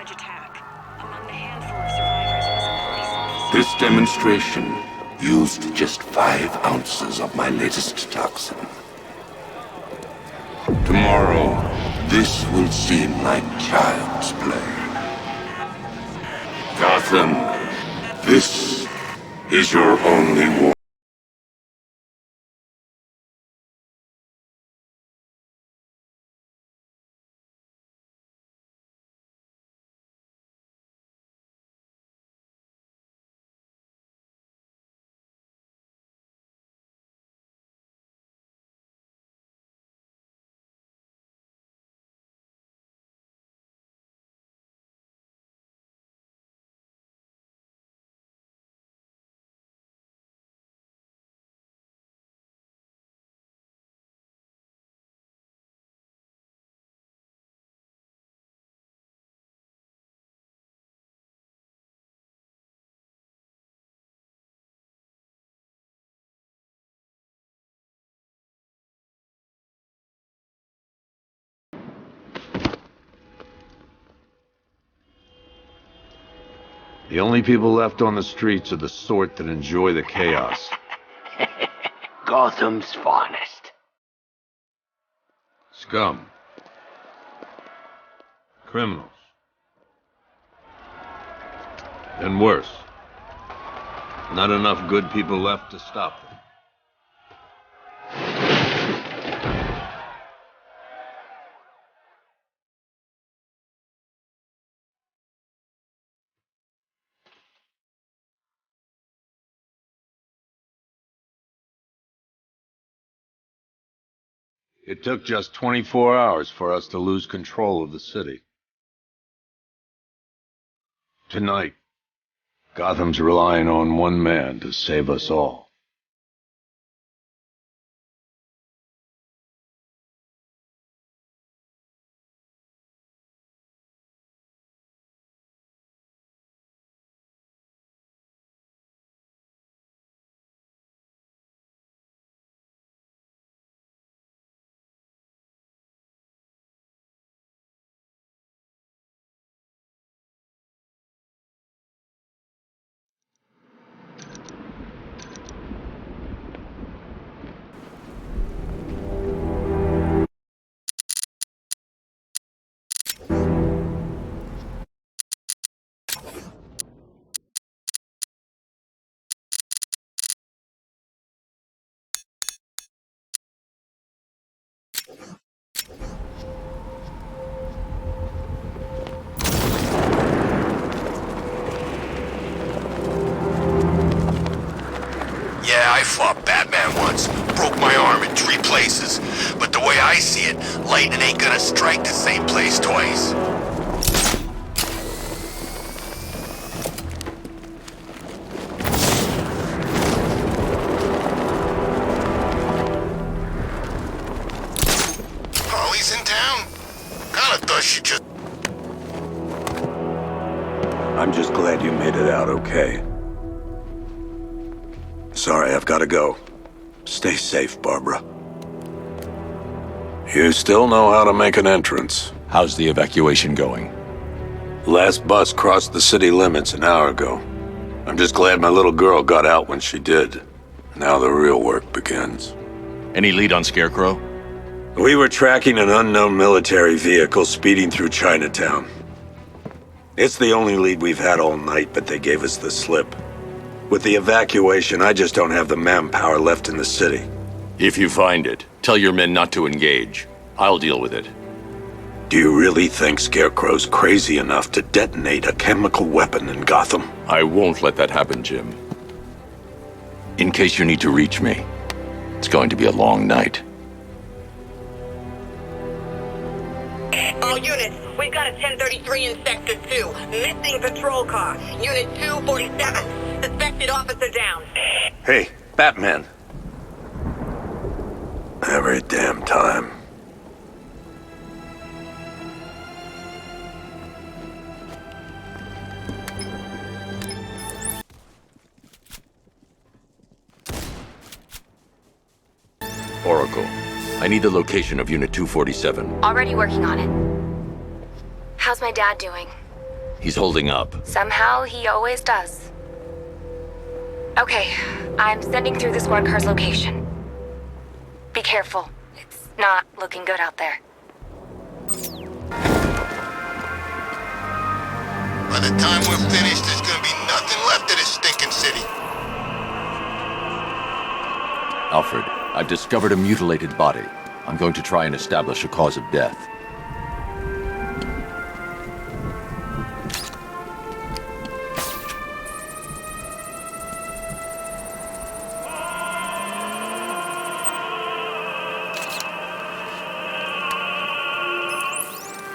savage attack. Among the handful of survivors was a police officer. This demonstration used just 5 ounces of my latest toxin. Tomorrow, this will seem like child's play. Gotham, this is your only warning. The only people left on the streets are the sort that enjoy the chaos. Gotham's finest. Scum. Criminals. And worse. Not enough good people left to stop them. It took just 24 hours for us to lose control of the city. Tonight, Gotham's relying on one man to save us all. Yeah, I fought Batman once. Broke my arm in 3 places. But the way I see it, lightning ain't gonna strike the same place twice. Holly's in town? Kinda thought she just... I'm just glad you made it out okay. Sorry, I've got to go. Stay safe, Barbara. You still know how to make an entrance. How's the evacuation going? Last bus crossed the city limits an hour ago. I'm just glad my little girl got out when she did. Now the real work begins. Any lead on Scarecrow? We were tracking an unknown military vehicle speeding through Chinatown. It's the only lead we've had all night, but they gave us the slip. With the evacuation, I just don't have the manpower left in the city. If you find it, tell your men not to engage. I'll deal with it. Do you really think Scarecrow's crazy enough to detonate a chemical weapon in Gotham? I won't let that happen, Jim. In case you need to reach me, it's going to be a long night. All units, we've got a 1033 in Sector 2. Missing patrol car. Unit 247. Suspected officer down. Hey, Batman. Every damn time. Oracle, I need the location of Unit 247. Already working on it. How's my dad doing? He's holding up. Somehow, he always does. Okay, I'm sending through the squad car's location. Be careful. It's not looking good out there. By the time we're finished, there's gonna be nothing left of this stinking city. Alfred, I've discovered a mutilated body. I'm going to try and establish a cause of death.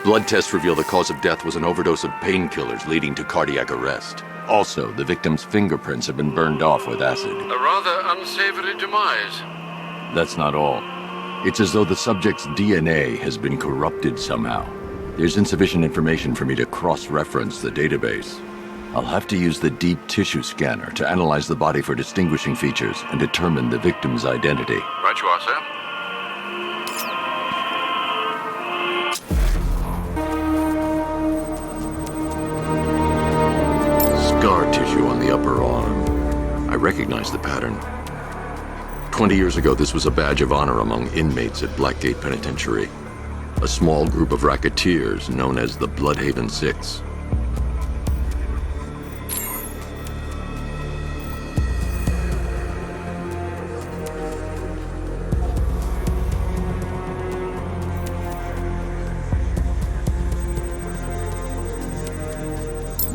Blood tests reveal the cause of death was an overdose of painkillers leading to cardiac arrest. Also, the victim's fingerprints have been burned off with acid. A rather unsavory demise. That's not all. It's as though the subject's DNA has been corrupted somehow. There's insufficient information for me to cross-reference the database. I'll have to use the deep tissue scanner to analyze the body for distinguishing features and determine the victim's identity. Right you are, sir. Scar tissue on the upper arm. I recognize the pattern. 20 years ago, this was a badge of honor among inmates at Blackgate Penitentiary. A small group of racketeers known as the Bloodhaven Six.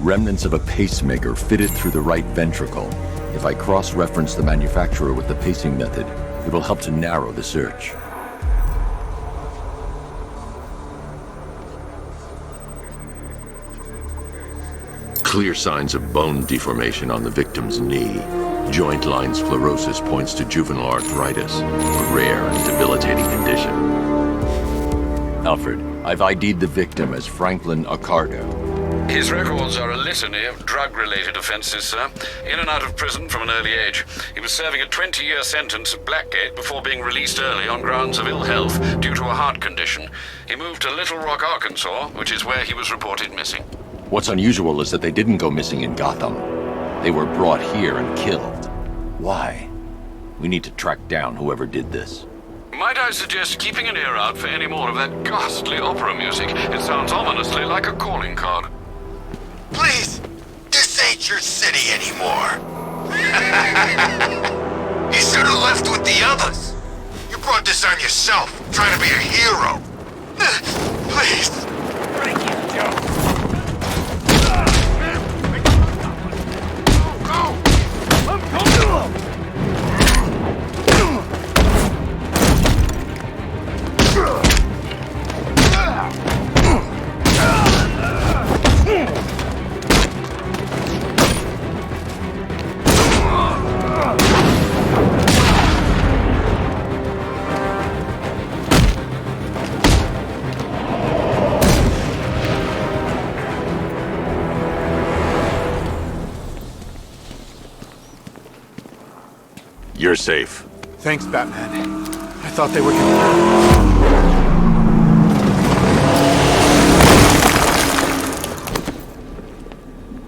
Remnants of a pacemaker fitted through the right ventricle. If I cross-reference the manufacturer with the pacing method, it will help to narrow the search. Clear signs of bone deformation on the victim's knee. Joint line sclerosis points to juvenile arthritis, a rare and debilitating condition. Alfred, I've ID'd the victim as Franklin Accardo. His records are a litany of drug-related offenses, sir. In and out of prison from an early age. He was serving a 20-year sentence at Blackgate before being released early on grounds of ill health due to a heart condition. He moved to Little Rock, Arkansas, which is where he was reported missing. What's unusual is that they didn't go missing in Gotham. They were brought here and killed. Why? We need to track down whoever did this. Might I suggest keeping an ear out for any more of that ghastly opera music? It sounds ominously like a calling card. Please, this ain't your city anymore. You should have left with the others. You brought this on yourself, trying to be a hero. Please. Break it, Joe. You're safe. Thanks, Batman. I thought they were gonna...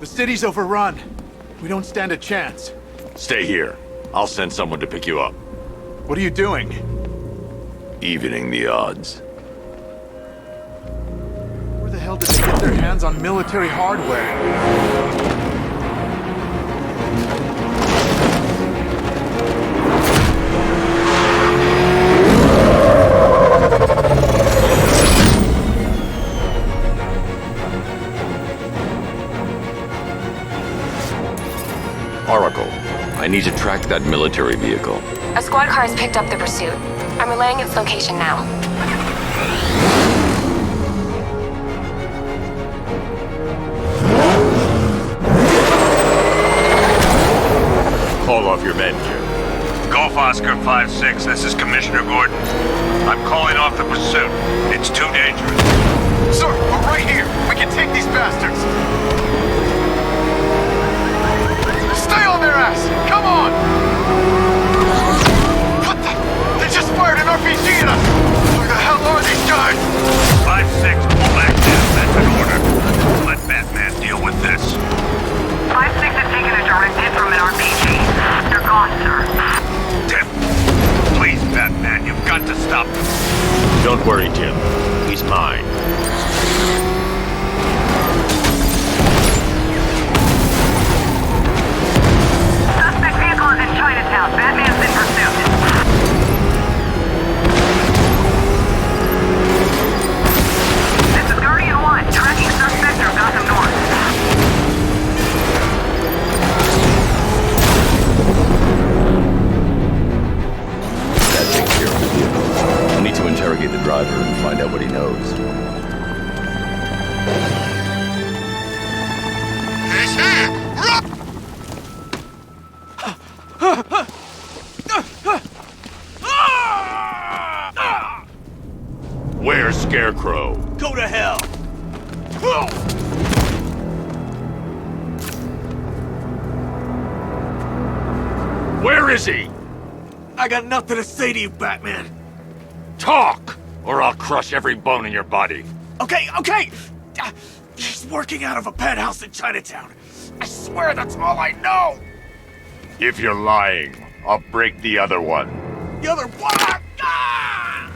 The city's overrun. We don't stand a chance. Stay here. I'll send someone to pick you up. What are you doing? Evening the odds. Where the hell did they get their hands on military hardware? Oracle, I need to track that military vehicle. A squad car has picked up the pursuit. I'm relaying its location now. Call off your men, Jim. Golf Oscar 5-6, this is Commissioner Gordon. I'm calling off the pursuit. It's too dangerous. Sir, we're right here. We can take these bastards. Stay on their ass! Come on! What the? They just fired an RPG at us! Who the hell are these guys? 5-6, pull back down. That's an order. Let Batman deal with Where is he? I got nothing to say to you, Batman. Talk, or I'll crush every bone in your body. Okay. He's working out of a penthouse in Chinatown. I swear that's all I know. If you're lying, I'll break the other one. The other one. Ah!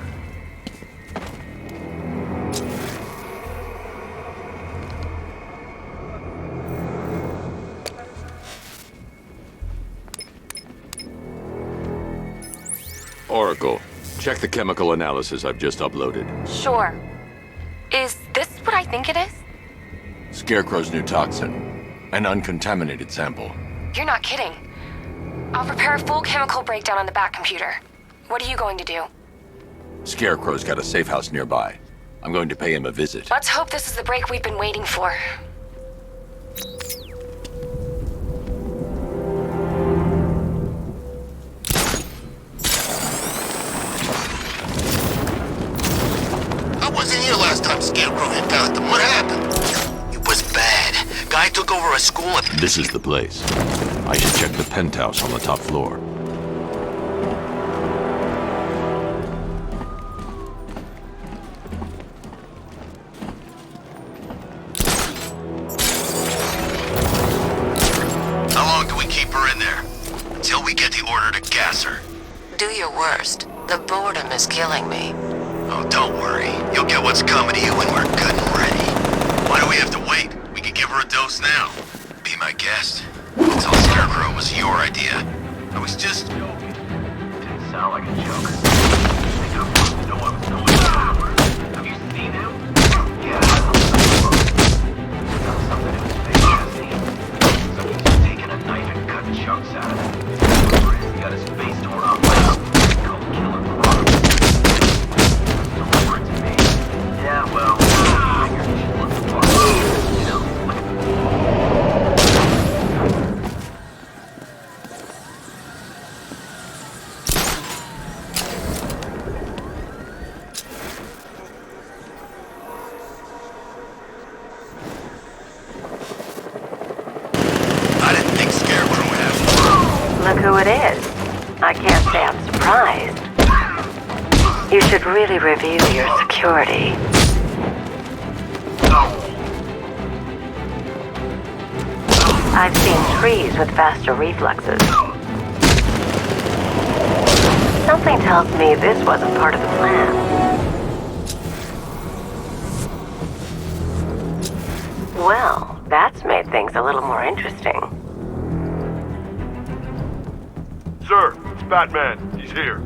Oracle, check the chemical analysis I've just uploaded. Sure. Is this what I think it is? Scarecrow's new toxin. An uncontaminated sample. You're not kidding. I'll prepare a full chemical breakdown on the back computer. What are you going to do? Scarecrow's got a safe house nearby. I'm going to pay him a visit. Let's hope this is the break we've been waiting for. I wasn't here last time Scarecrow hit Gotham. What happened? It was bad. Guy took over a school and... This is the place. I should check the penthouse on the top floor. How long do we keep her in there? Until we get the order to gas her. Do your worst. The boredom is killing me. Oh, don't worry. You'll get what's coming to you when we're good and ready. Why do we have to wait? We could give her a dose now. Be my guest. Tell Scarecrow it was your idea. I was just joking. Didn't sound like a joke. I think I'm supposed to know I was going. Have you seen him? Yeah, I got something in his face, hasn't he? It's like he's taken a knife and cut chunks out of it. He got his face torn off by a called Killer Croc. Deliver it to me. Yeah, well, I figured you should look the part. You know, I didn't think Scarecrow would have. Look who it is. I can't say I'm surprised. You should really review your security. I've seen trees with faster reflexes. Something tells me this wasn't part of the plan. Well, that's made things a little more interesting. Sir, it's Batman. He's here.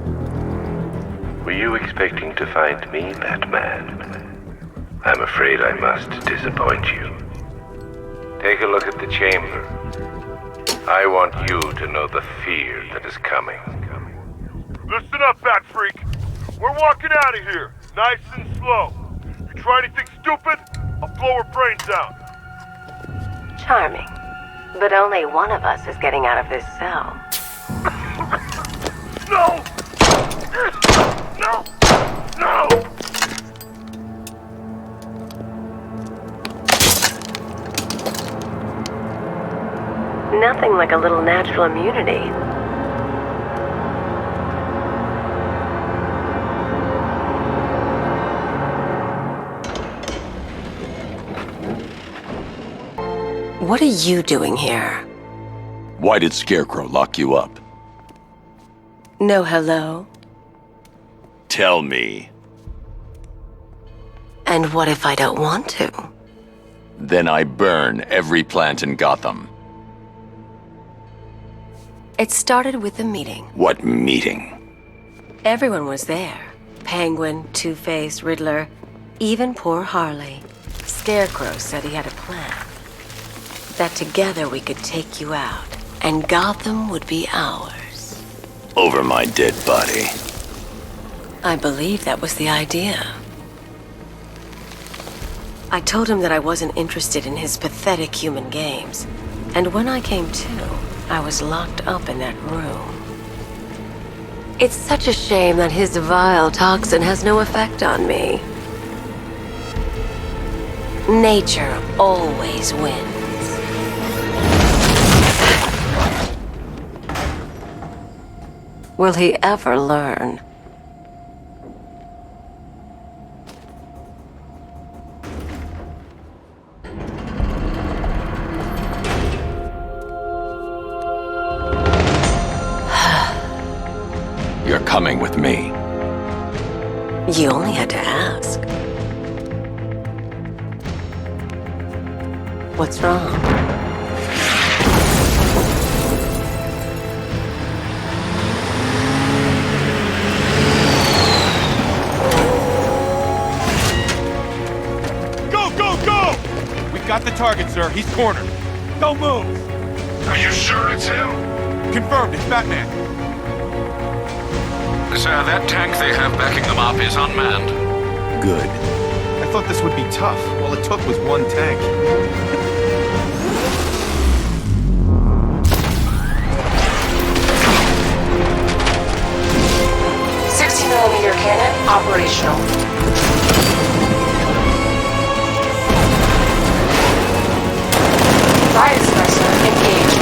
Were you expecting to find me, Batman? I'm afraid I must disappoint you. Take a look at the chamber. I want you to know the fear that is coming. Listen up, Bat Freak. We're walking out of here, nice and slow. You try anything stupid, I'll blow her brains out. Charming. But only one of us is getting out of this cell. No! No! No! Nothing like a little natural immunity. What are you doing here? Why did Scarecrow lock you up? No hello? Tell me. And what if I don't want to? Then I burn every plant in Gotham. It started with a meeting. What meeting? Everyone was there. Penguin, Two-Face, Riddler, even poor Harley. Scarecrow said he had a plan. That together we could take you out, and Gotham would be ours. Over my dead body. I believe that was the idea. I told him that I wasn't interested in his pathetic human games. And when I came to, I was locked up in that room. It's such a shame that his vile toxin has no effect on me. Nature always wins. Will he ever learn? You're coming with me. You only had to ask. What's wrong? Go, go, go! We've got the target, sir. He's cornered. Don't move! Are you sure it's him? Confirmed, it's Batman. Sir, that tank they have backing them up is unmanned. Good. I thought this would be tough. All it took was one tank. 60mm cannon operational. Fire suppressor engaged.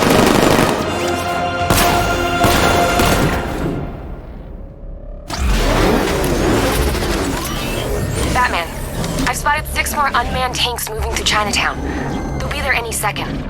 Batman, I've spotted 6 more unmanned tanks moving through Chinatown. They'll be there any second.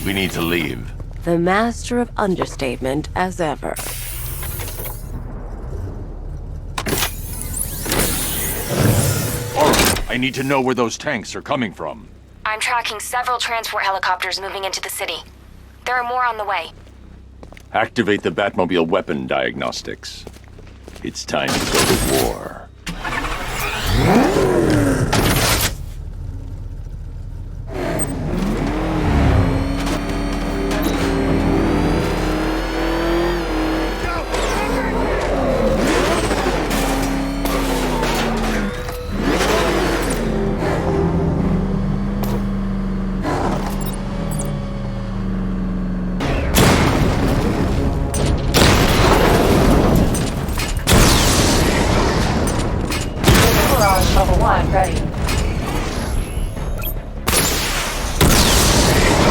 We need to leave. The master of understatement as ever. I need to know where those tanks are coming from. I'm tracking several transport helicopters moving into the city. There are more on the way. Activate the Batmobile weapon diagnostics. It's time to go to war. Level 1 ready.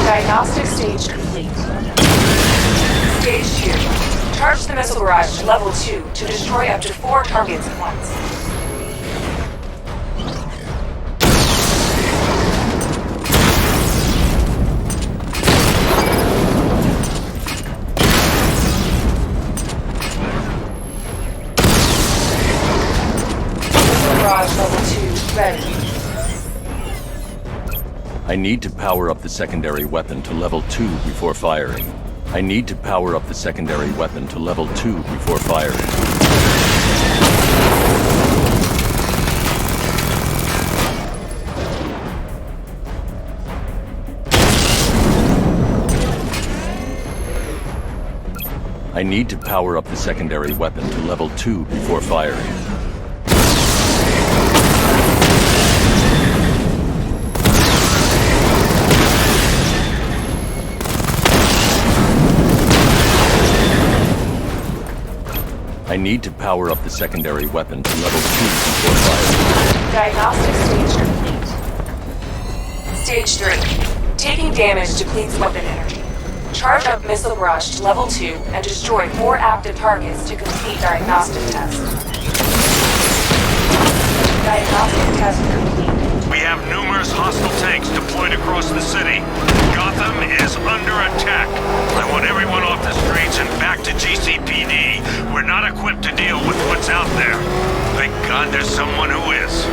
Diagnostic stage complete. Stage 2. Charge the missile barrage to level 2 to destroy up to 4 targets at once. Barrage level 2 ready. I need to power up the secondary weapon to level 2 before firing. I need to power up the secondary weapon to level 2 before firing. I need to power up the secondary weapon to level 2 before firing. I need to power up the secondary weapon to level 2 before firing. Diagnostic stage complete. Stage 3. Taking damage depletes weapon energy. Charge up missile barrage to level 2 and destroy 4 active targets to complete diagnostic test. Diagnostic test complete. We have numerous numerous hostile tanks deployed across the city. Gotham is under attack. I want everyone off the streets and back to GCPD. We're not equipped to deal with what's out there. Thank God there's someone who is.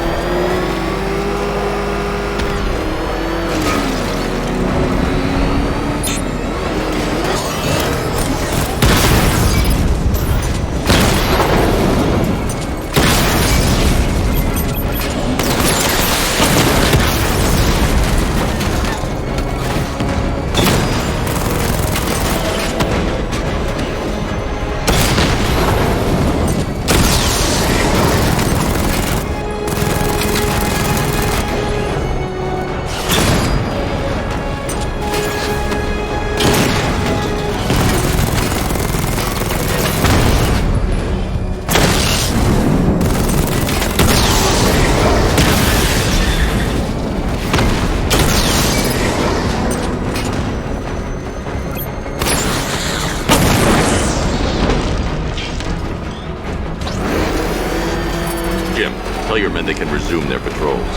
Tell your men they can resume their patrols.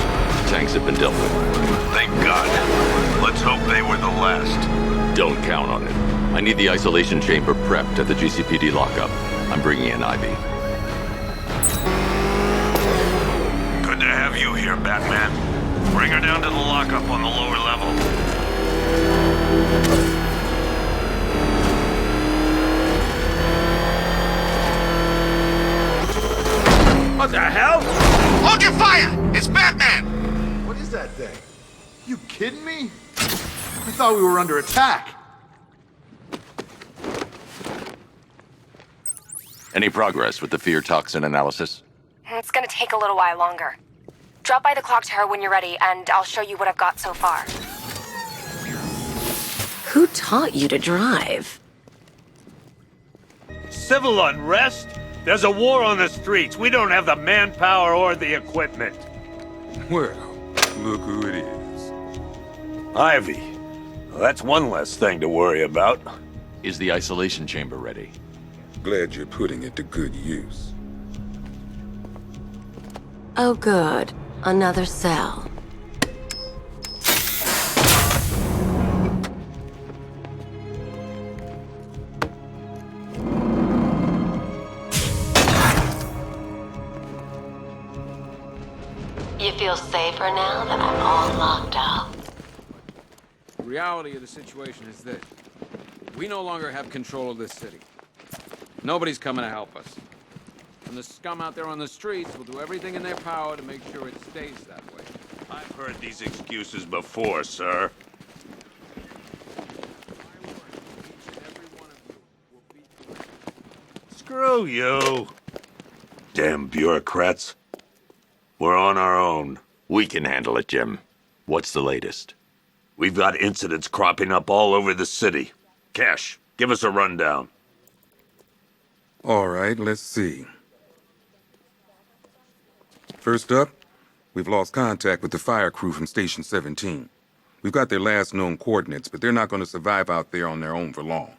Tanks have been dealt with. Thank God. Let's hope they were the last. Don't count on it. I need the isolation chamber prepped at the GCPD lockup. I'm bringing in Ivy. Good to have you here, Batman. Bring her down to the lockup on the lower level. What the hell? Hold your fire! It's Batman! What is that thing? You kidding me? I thought we were under attack. Any progress with the fear toxin analysis? It's gonna take a little while longer. Drop by the clock tower when you're ready, and I'll show you what I've got so far. Who taught you to drive? Civil unrest? There's a war on the streets. We don't have the manpower or the equipment. Well, look who it is. Ivy. Well, that's one less thing to worry about. Is the isolation chamber ready? Glad you're putting it to good use. Oh, good. Another cell. You feel safer now that I'm all locked up? The reality of the situation is this. We no longer have control of this city. Nobody's coming to help us. And the scum out there on the streets will do everything in their power to make sure it stays that way. I've heard these excuses before, sir. Screw you. Damn bureaucrats. We're on our own. We can handle it, Jim. What's the latest? We've got incidents cropping up all over the city. Cash, give us a rundown. All right, let's see. First up, we've lost contact with the fire crew from Station 17. We've got their last known coordinates, but they're not going to survive out there on their own for long.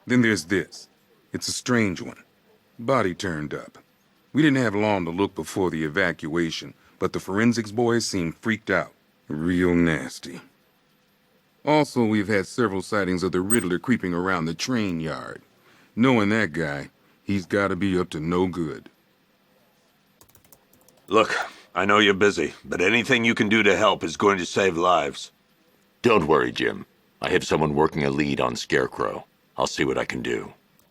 Then there's this. It's a strange one. Body turned up. We didn't have long to look before the evacuation, but the forensics boys seemed freaked out. Real nasty. Also, we've had several sightings of the Riddler creeping around the train yard. Knowing that guy, he's gotta be up to no good. Look, I know you're busy, but anything you can do to help is going to save lives. Don't worry, Jim. I have someone working a lead on Scarecrow. I'll see what I can do.